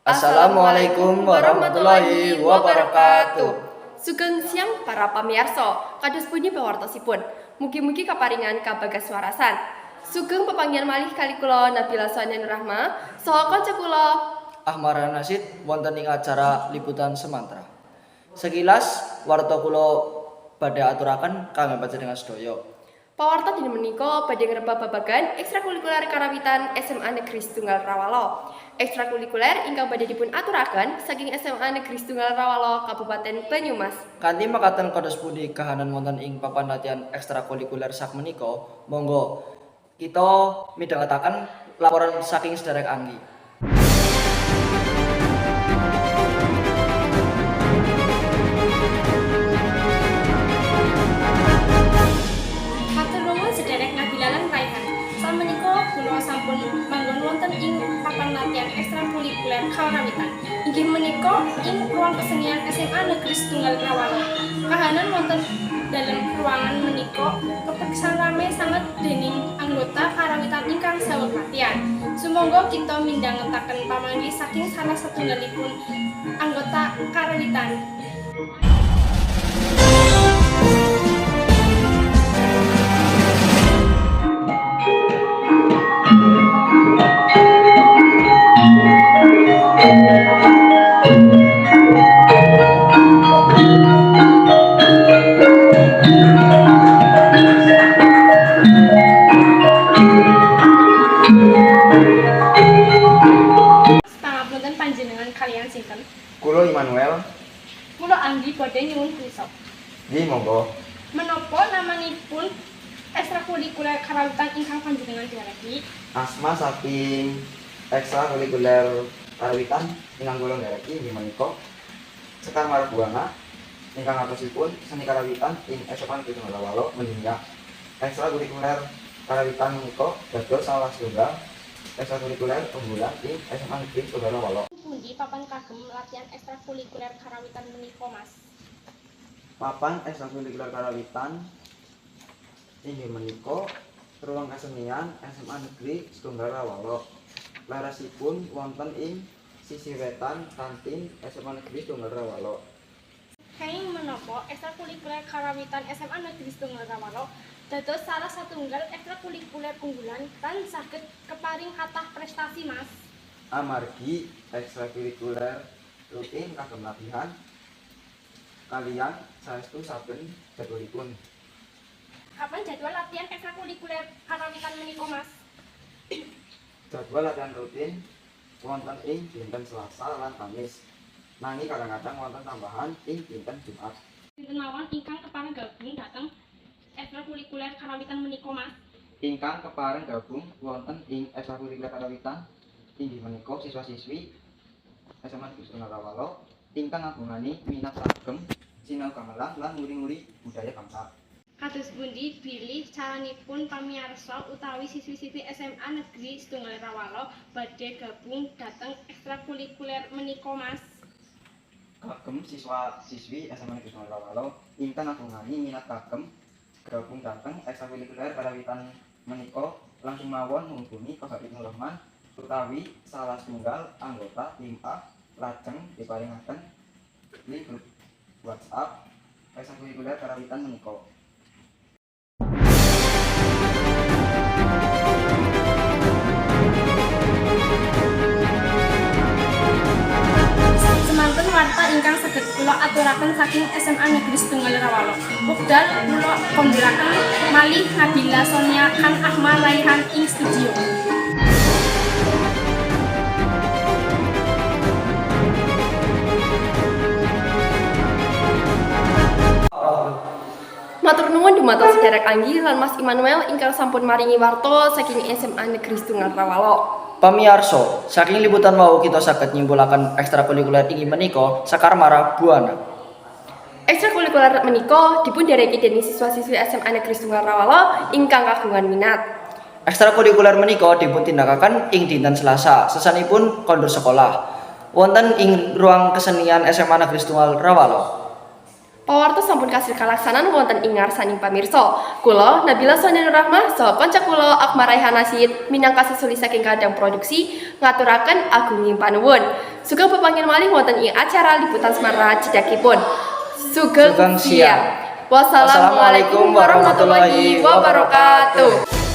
Assalamualaikum warahmatullahi wabarakatuh. Sugeng siang para pamirsa, kados pundi pawartosipun. Mugi-mugi kaparingan kabagas warasan. Sugeng pepanggihan malih kali kula Nabila Sonia Nur Rahma saha kanca kula Ahmad Nasid wonten ing acara liputan Semantra. Sekilas warta kula badhe aturaken kangge panjenengan sedaya. pawarta dina menika badhe ngrebab babagan ekstrakurikuler karawitan SMA Negeri Setunggal Rawalo. Ekstrakurikuler ingkang badhe dipun aturaken saking SMA Negeri Setunggal Rawalo Kabupaten Banyumas. Kanthi makaten kados pundi kahanan wonten ing papan latihan ekstrakurikuler sak menika, monggo kita midhangetaken laporan saking Sederek Anggi. Matur nuwun sederek Nabila lan Raihan. Samenika kula sampun manggon wonten ing papan latihan ekstrakurikuler karawitan. Inggih menika ing ruang kesenian SMA Negeri Setunggal Rawalo. Kahanan wonten dalam ruangan menika kepeksan rame sanget dening anggota karawitan ingkang saweg latihan. Sumangga kita mindhangetaken pamanggi saking salah satunggalipun anggota karawitan. Pangapunten panjenengan kalian sinten? Kulo Immanuel, Kula Anggi badhe nyuwun prisa. nggih monggo. Menapa namanipun ekstrakurikuler karawitan ingkang panjenengan dhereki? Asma saking ekstrakurikuler karawitan ingkang kula dhereki inggih menika Sekar Marbuana ingkang atosipun seni karawitan ing SMA Negeri Setunggal Rawalo meninggal. Ekstrakurikuler karawitan menika dados salah setunggal ekstrakurikuler unggulan ing SMA Negeri Setunggal Rawalo. Pundi papan kagem latihan ekstrakurikuler karawitan menika, Mas? Papan ekstrakurikuler karawitan inggih menika ruang kesenian SMA Negeri Setunggal Rawalo. Larasipun wonten ing sisi wetan kantin SMA Negeri Setunggal Rawalo. Kenging menapa ekstrakurikuler karawitan SMA Negeri Setunggal Rawalo dados salah satunggal ekstrakurikuler unggulan kan saged keparing kathah prestasi, Mas? Amargi ekstrakurikuler rutin kagem latihan kalian saestu saben jadwalipun. Kapan jadwal latihan ekstrakurikuler karawitan menika, Mas? Jadwal latihan rutin wonten ing dinten Selasa lan Kamis. Nanging kadang-kadang wonten tambahan ing dinten Jumat. Dinten mawon ingkang kepareng gabung dhateng ekstrakurikuler karawitan menika, Mas? Ingkang kepareng gabung wonten ing ekstrakurikuler karawitan inggih menika siswa-siswi SMA Negeri Setunggal Rawalo ingkang ngagungani minat kagem sinau gamelan lan nguri-nguri budaya bangsa. Kados pundi bilih caranipun pamirsa utawi siswi-siswi SMA Negeri Setunggal Rawalo badhe gabung dhateng ekstrakurikuler menika, Mas? Kagem siswa-siswi SMA Negeri Setunggal Rawalo ingkang ngagungani minat kagem gabung dhateng ekstrakurikuler karawitan menika langsung mawon menghubungi Pak Habib Nur Rahman utawi salah setunggal anggota tim A lajeng diparingaken link grup WhatsApp ekstrakurikuler karawitan menika. Semanten warta ingkang saged kula aturaken saking SMA Negeri Setunggal Rawalo. Wekdal kula kondhiraken malih Nabila Sonia Kang Ahmad Raihan ing studio. Matur nuwun dumateng Sederek Anggi lan Mas Immanuel ingkang sampun maringi warta saking SMA Negeri Setunggal Rawalo. Pamirsa, saking liputan wau kita saged nyimpulaken ekstrakurikuler inggih menika Sekar Marbuana. Ekstrakurikuler menika dipun dhereki dening siswa-siswi SMA Negeri Setunggal Rawalo ingkang kagungan minat. Ekstrakurikuler menika dipun tindakaken ing dinten Selasa sesanipun kondur sekolah wonten ing ruang kesenian SMA Negeri Setunggal Rawalo. Pawarto sampun kasil kalaksanan wonten ing ngarsaning pamirsa. Kula Nabila Sonia Nur Rahmah saha kanca kula Akmal Raihan Nasid minangka sesuli saking kadang produksi ngaturaken agunging panuwun. Sugeng pepanggihan malih wonten ing acara liputan Semarang cedhakipun. Sugeng siang. Wassalamualaikum warahmatullahi wabarakatuh.